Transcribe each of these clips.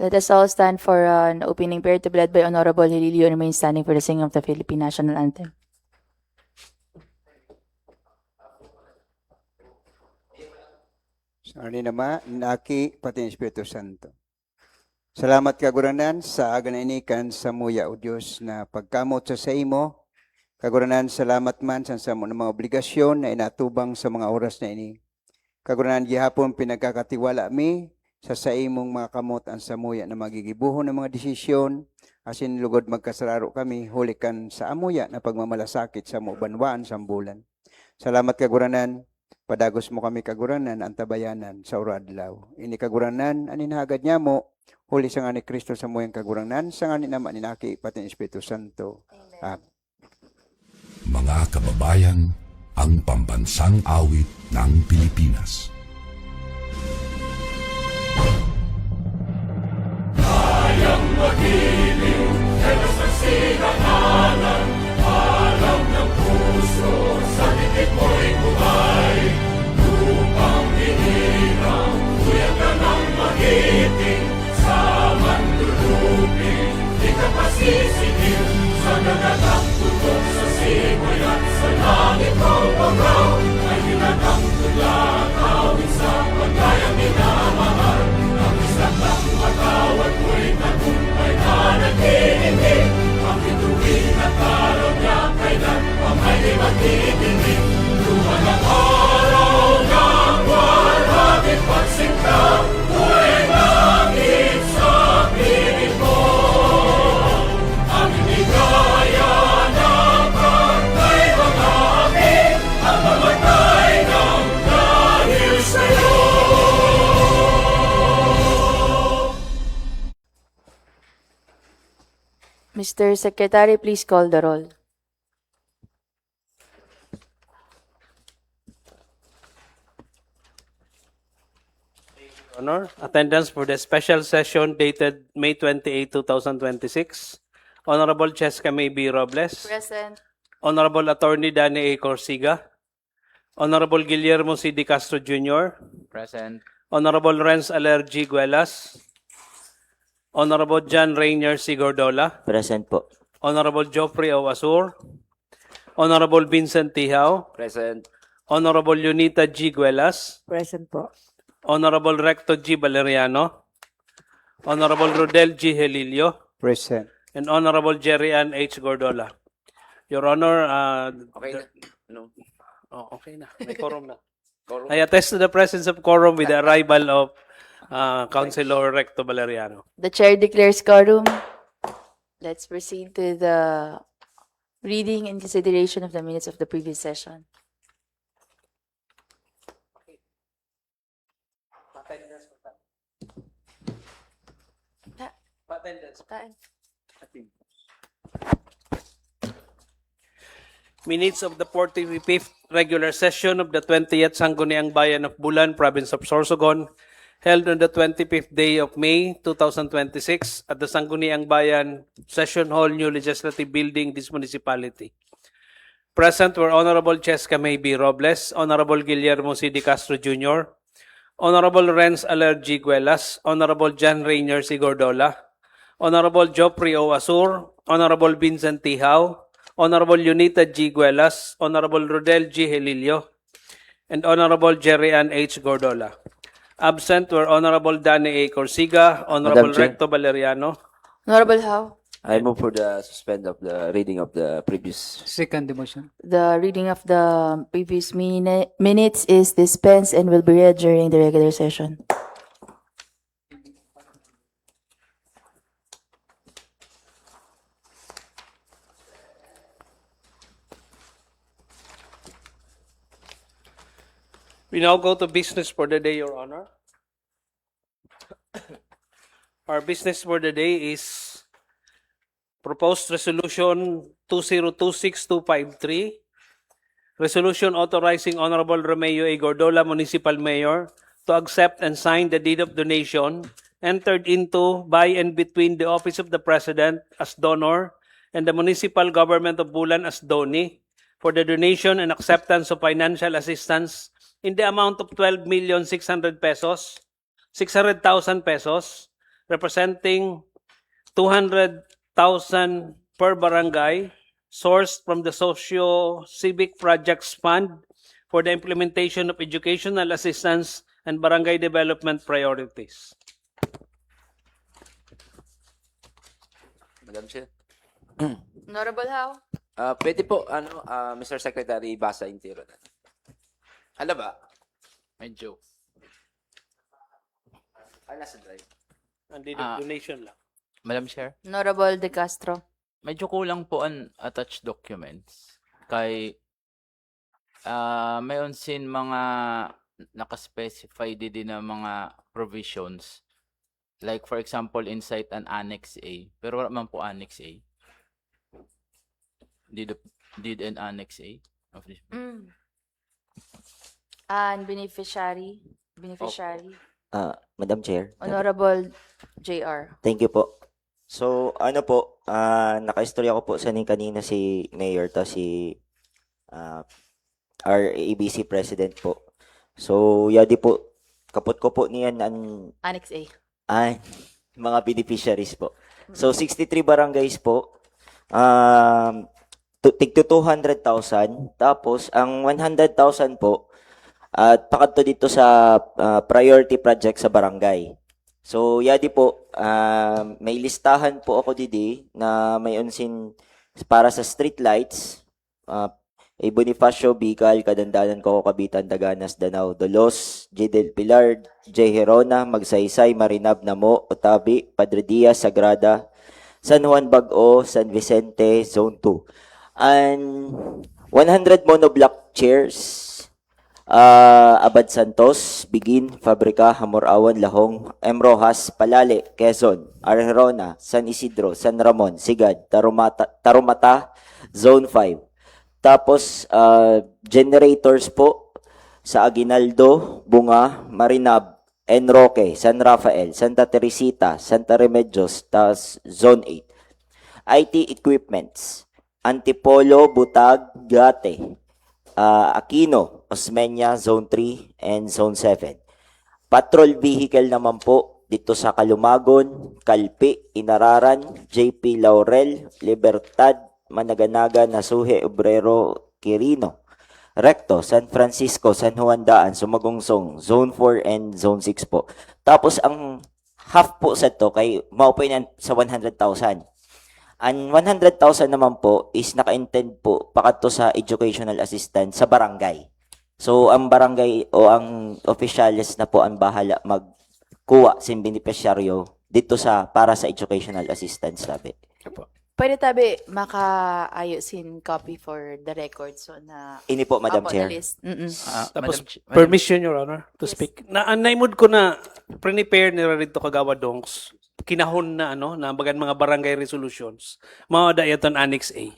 Let us all stand for an opening prayer to be led by Honorable Hililio and remain standing for the singing of the Philippine National Anthem. Sa ni Nama, Naki, pati ng Espiritu Santo. Salamat kaguranan sa aga na inikan sa muya o Diyos na pagkamot sa imo. Kaguranan, salamat man sa mo ng mga obligasyon na inatubang sa mga oras na ini. Kaguranan, gihapon pinagkakatiwala mi sa imong mga kamot ang samuya na magigibuhon ng mga desisyon. Asin lugod magkasararo kami, hulikan sa amuya na pagmamalasakit sa mo banwaan sa bulan. Salamat kaguranan. Padagos mo kami kaguranan, ang tabayanan sa uradlaw. Ini kaguranan, aninhagad niya mo, huli sa nga ni Kristo sa muyang kaguranan, sa nga ni naman ni Naki, pati ng Espiritu Santo. Amen. Mga kababayan, ang pambansang awit ng Pilipinas. Kayang magiliw, helos ang sinakalan, alam ng puso, sa titik mo'y buhay. Lupang hinirang, tuyag ka ng magiting, sa mandulupin, di ka pasisigil, sa dagatang tutok sa simoy at sa langit mo pagaw, ay hinatang tula, kawin sa pagkayang minamahal, ang isang lang matawad mo'y tagumpay na nag-iindig, ang bituin at araw niya kailan pang ay di magtitingin, luman ang araw ng warhabit pagsinta, tuwing langit sa piling mo, ang inigaya ng pagkay mga api, ang mamatay ng dahil sa'yo. Mr. Secretary, please call the roll. Honor, attendance for the special session dated May 28, 2026. Honorable Cheska May B. Robles. Present. Honorable Attorney Danny A. Corsiga. Honorable Guillermo C. De Castro Jr. Present. Honorable Renz Alergi Guelas. Honorable John Rainier C. Gordola. Present po. Honorable Joffrey O. Asur. Honorable Vincent Tihao. Present. Honorable Lunita G. Guelas. Present po. Honorable Recto G. Valeriano. Honorable Rodel G. Helilio. Present. And Honorable Jerry Ann H. Gordola. Your Honor, Okay na. No. okay na. May quorum na. I attest to the presence of quorum with the arrival of Councilor Recto Valeriano. The chair declares quorum. Let's proceed to the reading and consideration of the minutes of the previous session. Minutes of the 45th regular session of the 20th Sangguniang Bayan of Bulan, Province of Sorsogon, held on the 25th day of May 2026 at the Sangguniang Bayan Session Hall, New Legislative Building, this municipality. Present were Honorable Cheska May B. Robles, Honorable Guillermo C. De Castro Jr., Honorable Renz Alergi Guelas, Honorable John Rainier C. Gordola, Honorable Joffrey O. Asur, Honorable Vincent Tihao, Honorable Lunita G. Guelas, Honorable Rodel G. Helilio, and Honorable Jerry Ann H. Gordola. Absent were Honorable Danny A. Corsiga, Honorable Madam Chair. Recto Valeriano. Honorable Howe. I move for the suspend of the reading of the previous. Second the motion. The reading of the previous minutes is dispensed and will be read during the regular session. We now go to business for the day, Your Honor. Our business for the day is Proposed Resolution 2026-253, Resolution authorizing Honorable Romeo A. Gordola, Municipal Mayor, to accept and sign the deed of donation entered into by and between the Office of the President as donor and the Municipal Government of Bulan as donee for the donation and acceptance of financial assistance in the amount of 12,600,000 pesos representing 200,000 per barangay sourced from the Socio-Civic Projects Fund for the implementation of educational assistance and barangay development priorities. Madam Chair. Honorable Howe. Pwede po, Mr. Secretary, basa yung tiro na. Ano ba? Medyo. Nasa drive. Hindi Ah. donation lang. Madam Chair, Honorable De Castro. medyo kulang po ang attached documents. Kay mayon sin mga nakaspecify din na mga provisions. Like for example, inside an Annex A. Pero wala man po Annex A. Did an Annex A of this. And beneficiary. Madam Chair, Honorable JR. thank you po. So, ano po, nakaistorya ko po sa kanina si Mayor to si our ABC President po. So, yadi po, kapot ko po niyan Annex A. mga beneficiaries po. So, 63 barangays po, tigto 200,000, tapos ang 100,000 po, at pakadto dito sa priority project sa barangay. So, yadi po, may listahan po ako didi na may unsin para sa street lights. Bonifacio, Bicol, Kadandanan, Coco, Cabitan, Daganas, Danao, Dolos, J. Del Pilar, J. Herona, Magsaysay, Marinab, Namo, Otabi, Padre Diaz, Sagrada, San Juan, Bago, San Vicente, Zone 2. And 100 monoblock chairs, Abad Santos, Bigin, Fabrica, Hamorawan, Lahong, M. Rojas, Palale, Quezon, Arjerona, San Isidro, San Ramon, Sigad, Tarumata, Zone 5. Tapos, generators po sa Aguinaldo, Bunga, Marinab, Enroque, San Rafael, Santa Teresita, Santa Remedios, tas Zone 8. IT equipments, Antipolo, Butag, Gate, Aquino, Osmeña, Zone 3, and Zone 7. Patrol vehicle naman po dito sa Kalumagon, Kalpi, Inararan, JP Laurel, Libertad, Managanaga, Nasuhe, Obrero, Quirino, Recto, San Francisco, San Juan Daan, Sumagongsong, Zone 4 and Zone 6 po. Tapos ang half po sa to kay maupo yan sa 100,000. Ang 100,000 naman po is naka-intend po pakadto sa educational assistance sa barangay. So ang barangay o ang officials na po ang bahala magkuha sin beneficiaryo dito sa para sa educational assistance sabi. Pwede tabi makaayosin copy for the record so na Ini po, Madam Apo, Chair. na list. Tapos, Madam- permission, Your Honor, to Yes. speak. Naimod ko na prepare ni Rarito Kagawa Dongs, kinahon na, na bagan mga barangay resolutions. Mga dayaton Annex A.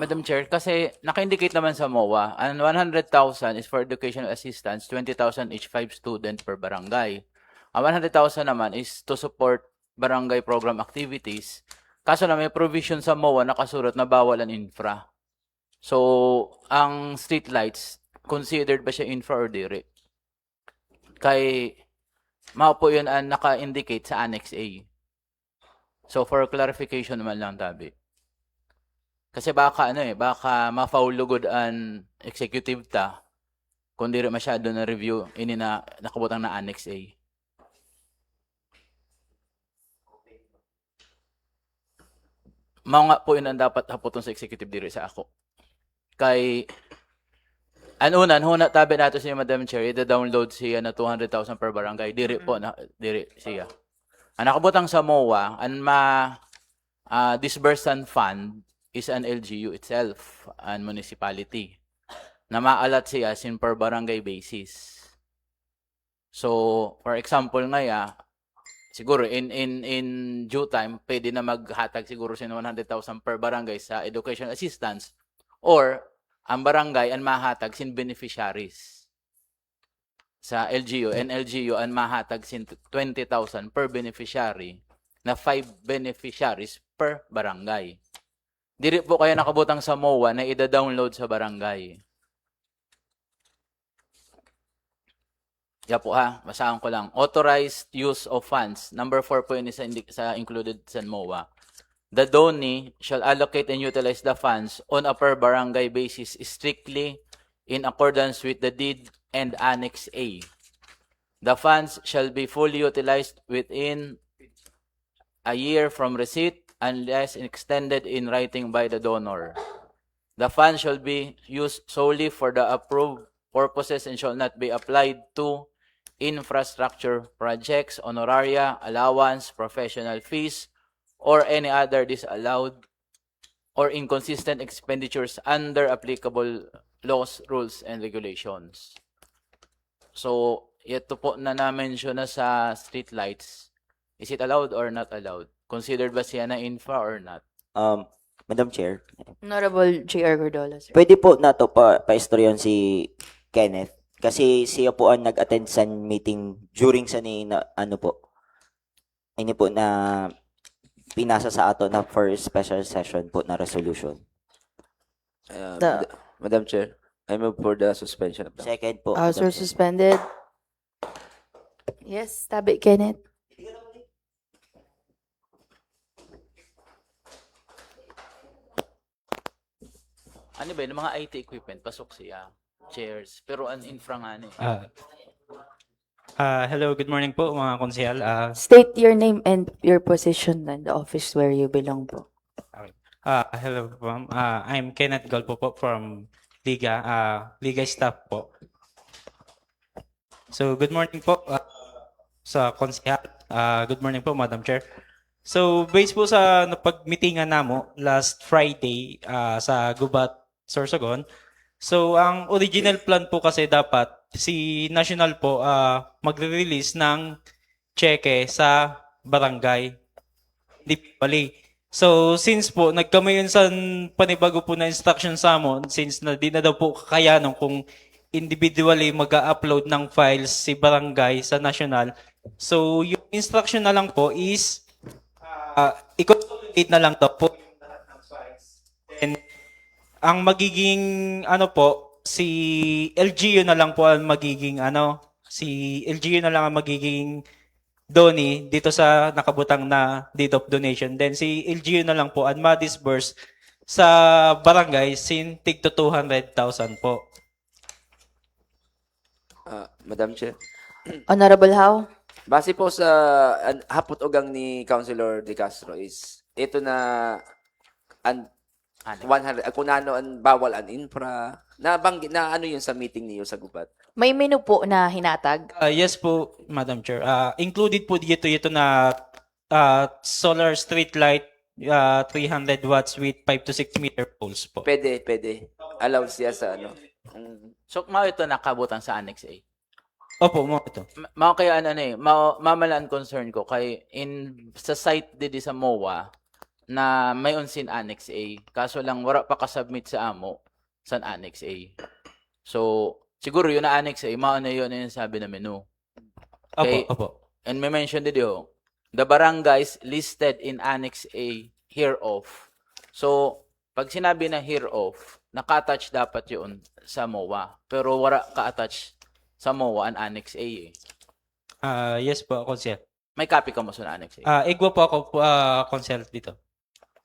Madam Chair, kasi naka-indicate naman sa MOA, ang 100,000 is for educational assistance, 20,000 each 5 student per barangay. Ang 100,000 naman is to support barangay program activities. Kaso na may provision sa MOA nakasulat na bawal ang infra. So, ang street lights, considered ba siya infra or diri? Kay, mao po yun ang naka-indicate sa Annex A. So, for clarification naman lang, tabi. Kasi baka baka ma-foul lugod ang executive ta kung di rin masyado na review ini na nakabutang na Annex A. Mao nga po yun ang dapat haputon sa executive diri sa ako. Kay huna tabi nato siya Madam Chair, i-download siya na 200,000 per barangay. Diri po na diri siya. Ang nakabutang sa MOA, ang disbursement fund is an LGU itself, an municipality, na maalat siya sin per barangay basis. So, for example ngaya, siguro in due time, pwede na maghatag siguro sin 100,000 per barangay sa education assistance, or ang barangay ang mahatag sin beneficiaries sa LGU, and LGU ang mahatag sin 20,000 per beneficiary na 5 beneficiaries per barangay. Diri po kaya nakabutang sa MOA na ida-download sa barangay. Yeah po ha, basahan ko lang. Authorized use of funds. Number 4 po yun sa included sa MOA. The donee shall allocate and utilize the funds on a per barangay basis strictly in accordance with the deed and Annex A. The funds shall be fully utilized within a year from receipt unless extended in writing by the donor. The funds shall be used solely for the approved purposes and shall not be applied to infrastructure projects, honoraria, allowance, professional fees, or any other disallowed or inconsistent expenditures under applicable laws, rules, and regulations. So, ito po na na-mention na sa street lights. Is it allowed or not allowed? Considered ba siya na infra or not? Madam Chair, Honorable J.R. Gordola, sir. pwede po na to pa-istoryon si Kenneth kasi siya po ang nag-attend sa meeting during sa ni na, ano po. Ini po na pinasa sa ato na for special session po na resolution. The- Madam Chair, I move for the suspension of the Second po. House Madam are Chair. suspended. Yes, tabi, Kenneth. Ano ba yun? Mga IT equipment, pasok siya. Chairs. Pero an infra nga na eh. Hello, good morning po mga konsehal. State your name and your position and the office where you belong po. Hello po. I'm Kenneth Galpo po from Liga, Liga staff po. So, good morning po sa konsehal. Good morning po, Madam Chair. So, based po sa napag-meetingan namo last Friday sa Gubat, Sorsogon. So, ang original plan po kasi dapat si National po magre-release ng cheque sa barangay. Di bali. So, since po nagkamayon sa panibago po na instruction sa amon, since na di na daw po kakayanon kung individually mag-upload ng files si barangay sa national. So, yung instruction na lang po is i-consolidate na lang daw po yung lahat ng files. Then, ang magiging ano po, si LGU na lang po ang magiging si LGU na lang ang magiging donee dito sa nakabutang na deed of donation. Then si LGU na lang po ang ma-disburse sa barangay sin tig to 200,000 po. Madam Chair. Honorable Howe. Base po sa hapot ugang ni Councilor De Castro is ito na an 100 kung ano ang bawal an infra na ano yun sa meeting niyo sa Gubat. May menu po na hinatag. Yes po, Madam Chair. Included po dito ito na solar street light 300 watts with 5 to 6 meter poles po. Pwede. Allow siya sa ano. So, mao ito nakabutan sa Annex A. Opo, mo ito. Mao kaya mamalaan concern ko kay sa site didi sa MOA na may unsin Annex A. Kaso lang wala pa ka-submit sa amo sa Annex A. So, siguro yun na Annex A, mao na yun yung sabi na menu. Okay. Opo. And may mention dito, the barangays listed in Annex A hereof. So, pag sinabi na hereof, naka-attach dapat yun sa MOA. Pero wala ka-attach sa MOA ang Annex A eh. Yes po, Consel. May copy ka mo sa Annex A. Igwa po ako Consel dito.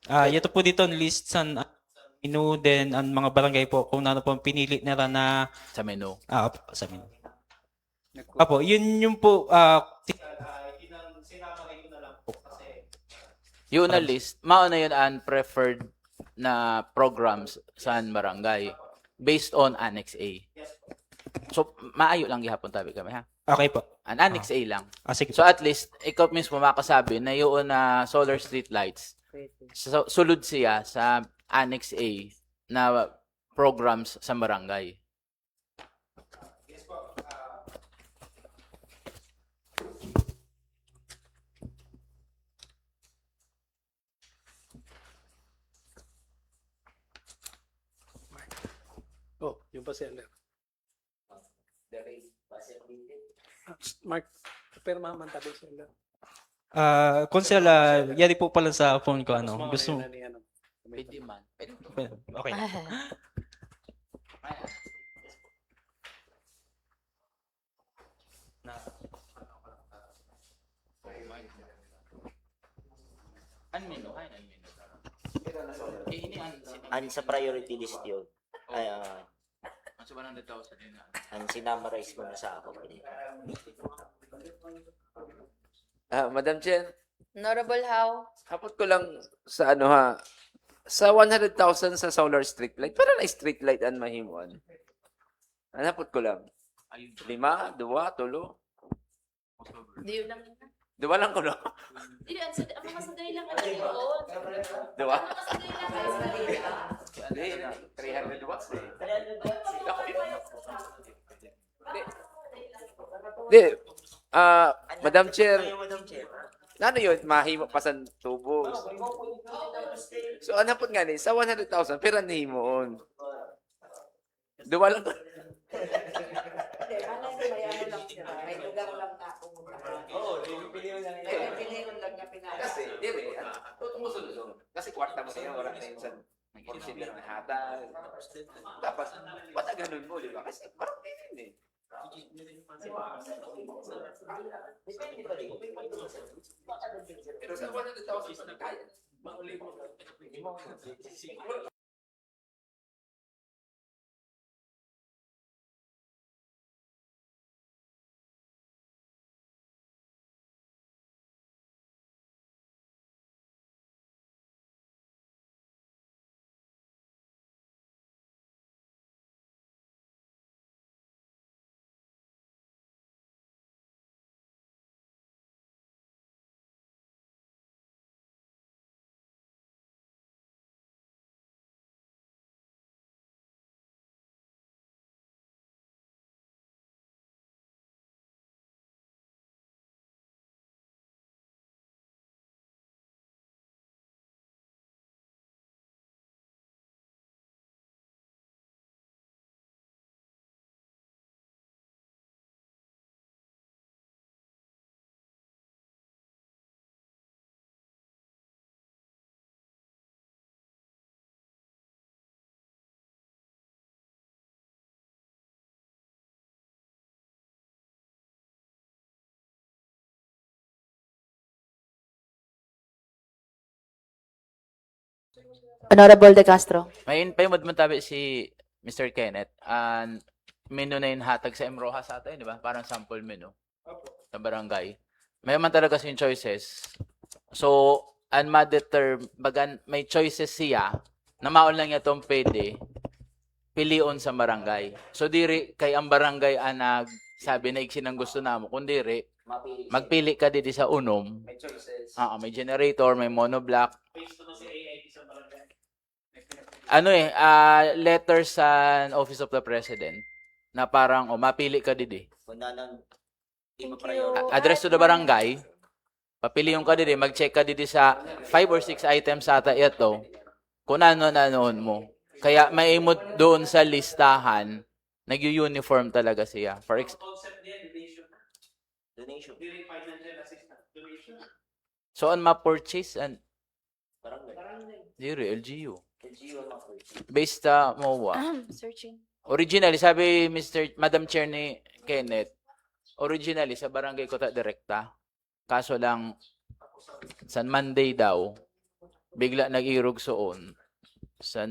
Ito po dito list sa menu, then ang mga barangay po kung ano po ang pinili nila na Sa menu. opo, sa menu. Apo, yun yung po sinama ko na lang po kasi Yun na list, mao na yun ang preferred na programs sa barangay based on Annex A. So, maayo lang gihapon tabi kami ha. okay po. An Annex A lang. Sige So po. at least, ikaw mismo makasabi na yun na solar street lights, sulod siya sa Annex A na programs sa barangay. Oh, yung pa siya. Mark, perma man tabi siya. Consel, yari po pala sa phone ko gusto mo. Pwede man. Okay. Ano sa priority list yun? Ay, Mas 100,000 yun na. ang sinamarize mo na sa ako. Madam Chair, Honorable How? hapot ko lang sa ano ha, sa 100,000 sa solar street light, para na street light ang mahimuan. Hapot ko lang. 5, 2, 3. Di yun lang. 2 lang ko, no? Hindi, ang mga sadali lang kasi yun. 2? Ang mga sadali lang kasi Hindi, 300 watts eh. Ako yun. Hindi. Madam Chair, ano yun? Mahimo pa sa tubo. So, ano po nga ni? Sa 100,000, pero nahimoon. 2 lang ko. Kasi, di ba, tumusunod. Kasi kwarta mo sa'yo, wala na yun sa porsyento ng hata. Tapos, ba't ganun mo, di ba? Kasi parang ganyan eh. Pero sa 100,000, kaya. Honorable De Castro. May payumod mo tabi si Mr. Kenneth. Menu na yung hatag sa Emroha sa atin, di ba? Parang sample menu. Sa barangay. May man talaga yung choices. So, bagan may choices siya na maon lang niya itong pwede pilion sa barangay. So, diri kay ang barangay anag sabi na iksin ang gusto namo. Kung diri, magpili ka dito sa unom. May choices. May generator, may monoblock. Letter sa Office of the President na parang, mapili ka didi. Kung nanon, di mo Thank you. priority. Address to the barangay, papili yung ka didi, mag-check ka didi sa 5 or 6 items ata ito, kung ano-anoon mo. Kaya may imot doon sa listahan, nag-uniform talaga siya. Donation. So, on ma-purchase, and Barangay. diri, LGU. LGU ang mga Based sa MOA. Searching. Originally, sabi Madam Chair ni Kenneth, originally sa barangay Kota Direkta. Kaso lang, sa Monday daw, bigla nag-irog soon. So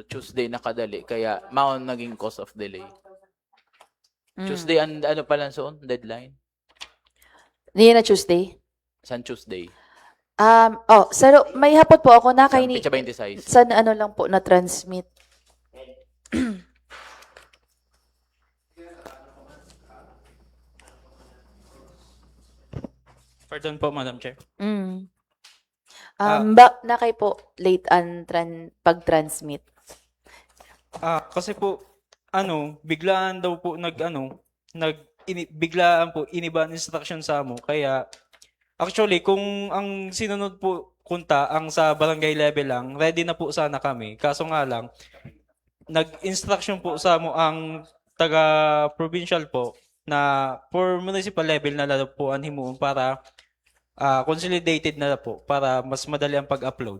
Tuesday nakadali, kaya maon naging cause of delay. Tuesday, ano pala soon? Deadline? Hindi na Tuesday. San Tuesday? Sir, may hapot po ako na kay San ni... Pecha 26. San ano lang po na transmit. Pardon po, Madam Chair. Na kay po late ang pag-transmit. Kasi po, biglaan daw po biglaan po iniba ang instruction sa mo. Kaya, actually, kung ang sinunod po kunta ang sa barangay level lang, ready na po sana kami. Kaso nga lang, nag-instruction po sa mo ang taga-provincial po na for municipal level na lang po ang himuon para consolidated na po para mas madali ang pag-upload.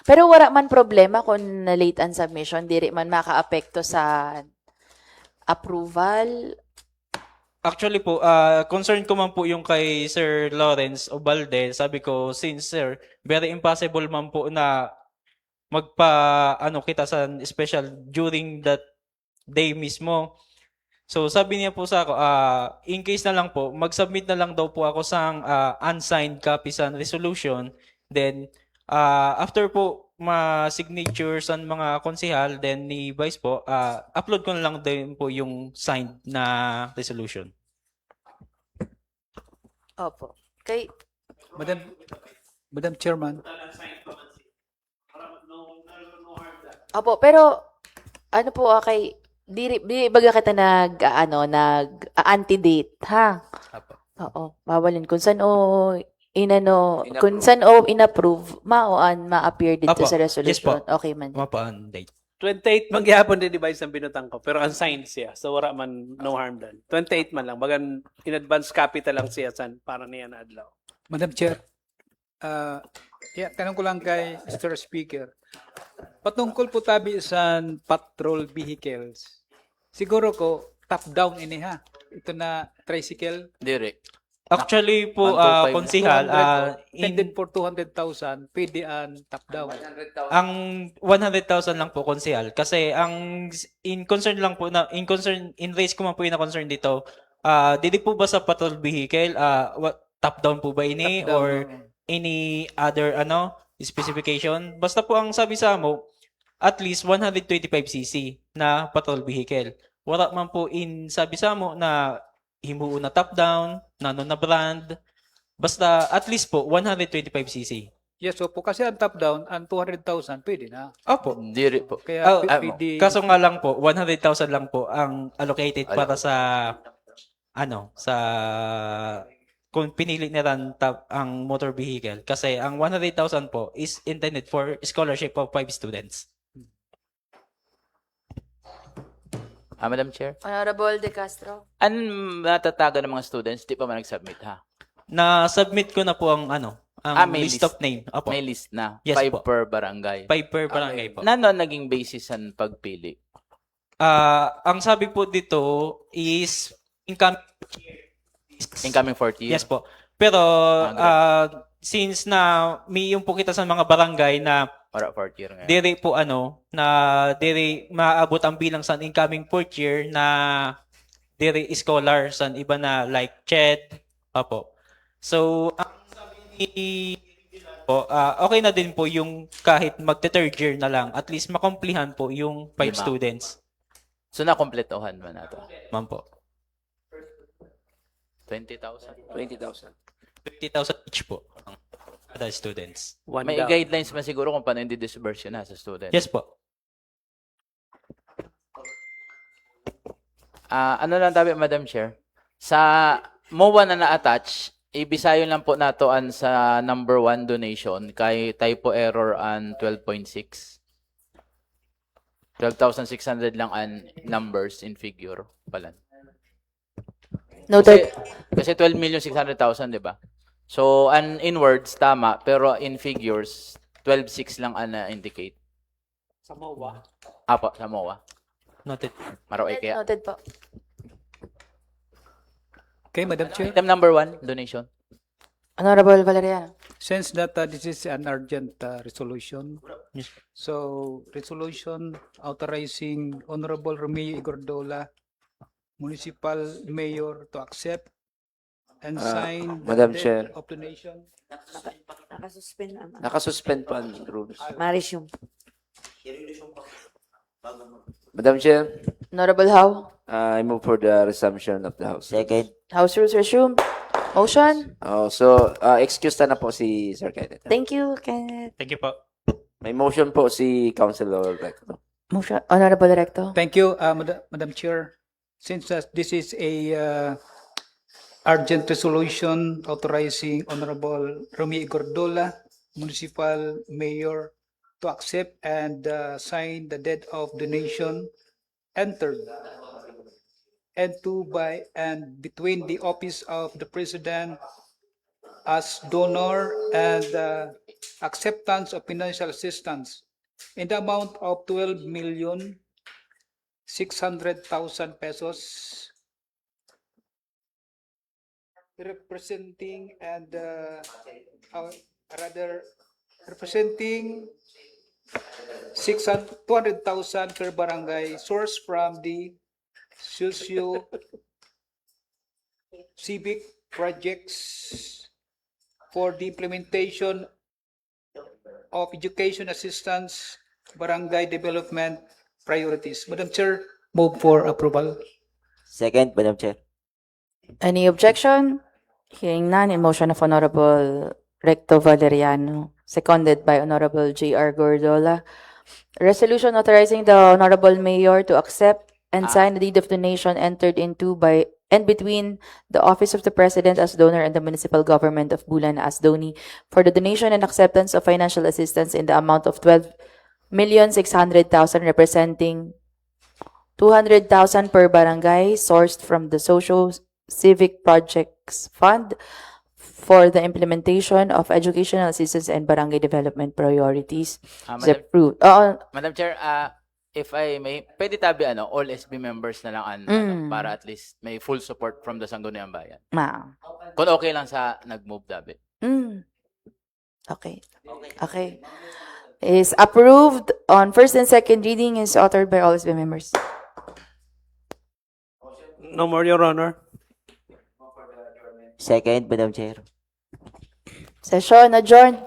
Pero wala man problema kung na-late ang submission, diri man maka-apekto sa approval. Actually po, concern ko man po yung kay Sir Lawrence Obalde. Sabi ko, since sir, very impossible man po na kita sa special during that day mismo. So sabi niya po sa ako, in case na lang po, mag-submit na lang daw po ako sa unsigned copy sa resolution. Then after po ma-signature sa mga konsehal, then ni Vice po, upload ko na lang din po yung signed na resolution. Opo. Kay, Madam Chairman, opo, pero ano po kay di baga kita nag-antidate, ha? Apo. Oo, bawalin kung saan In-approve. kung saan inapprove, ma-appear dito Apo, sa yes resolution. po. Okay man. Mapaan date. 28 man gyapon din device ang binutang ko, pero unsigned siya. So wala man no harm done. 28 man lang, bagan in advance capital lang siya san para niya na adlaw. Madam Chair, tanong ko lang kay Mr. Speaker. Patungkol po tabi sa patrol vehicles, siguro ko top-down ini ha. Ito na tricycle, Dire. Actually po, 125 konsehal, 200 intended for 200,000, pwede ang top-down. ang 100,000 lang po konsehal kasi in raise ko man po yung concern dito, dili po ba sa patrol vehicle, top down po ba ini Top-down, or any other specification? Basta po ang sabi sa mo, at least 125cc na patrol vehicle. Wala man po sabi sa mo na himuon na top down, na brand. Basta at least po 125cc. Yes, so po kasi ang top-down, ang 200,000, pwede na. Opo. Dire po. Kaya Oh, pwede. kaso nga lang po, 100,000 lang po ang allocated para sa kung pinili nila ang motor vehicle. Kasi ang 100,000 po is intended for scholarship of 5 students. Madam Chair. Honorable De Castro. Anong natataga ng mga students? Di pa man nag-submit, ha? Na-submit ko na po ang may list of name. Opo. May list na. Yes 5 po. per barangay. 5 per barangay po. Nano ang naging basis ang pagpili? Ang sabi po dito is Incoming 4th year? Yes po. Pero since na may yung po kita sa mga barangay na Para 4th year ngayon? dire po na dire maabot ang bilang sa incoming fourth year na dire scholar sa iba na like Chet. Opo. So ang sabi ni po, okay na din po yung kahit magte-third year na lang, at least makomplihan po yung 5 Lima. students. So nakompletohan ba na ito? Ma'am po. 20,000? 20,000. 50,000 each po ang other students. One May down. guidelines ba siguro kung paano yung disburse yun sa student? Yes po. Ano lang tabi, Madam Chair? Sa MOA na na-attach, ibisayo lang po natoan sa number 1 donation kay typo error an 12.6. 12,600 lang an numbers in figure pala. Noted. Kasi 12,600,000, di ba? So, in words, tama, pero in figures, 12.6 lang ang na-indicate. Sa MOA. Apo, sa MOA. Noted. Maroy kaya. Noted po. Okay, Madam Chair. Item number 1, donation. Honorable Valeriano. Since that this is an urgent resolution, Yes. so resolution authorizing Honorable Romeo Igordola, Municipal Mayor, to accept and sign the Madam deed Chair. of donation. Nakasuspend ang Nakasuspend pa ang rules. Marisyong. Madam Chair, Honorable Howe. I move for the resumption of the House. Second. House rules resumed. Motion. Excuse na po si Sir Kenneth. Thank you, Kenneth. Thank you po. May motion po si Councilor Recto. Motion. Honorable Recto. Thank you, Madam Chair. Since this is a urgent resolution authorizing Honorable Romeo Igordola, Municipal Mayor, to accept and sign the deed of donation entered and to by and between the office of the President as donor and acceptance of financial assistance in the amount of 12,600,000 pesos representing and rather representing 200,000 per barangay sourced from the socio civic projects for the implementation of education assistance barangay development priorities. Madam Chair, move for approval. Second, Madam Chair. Any objection? Hearing none, in motion of Honorable Recto Valeriano, seconded by Honorable J.R. Gordola. Resolution authorizing the Honorable Mayor to accept and sign the deed of donation entered into by and between the Office of the President as donor and the Municipal Government of Bulan as donee for the donation and acceptance of financial assistance in the amount of 12,600,000, representing 200,000 per barangay sourced from the Social Civic Projects Fund for the implementation of educational assistance and barangay development priorities. Is Madam, approved. Madam Chair, if I may, pwede tabi all SB members na lang para at least may full support from the Sangguniang Bayan. Kung okay lang sa nag-move tabi. Okay. Okay. Is approved on first and second reading, is authored by all SB members. No more, Your Honor. Second, Madam Chair. Session adjourned.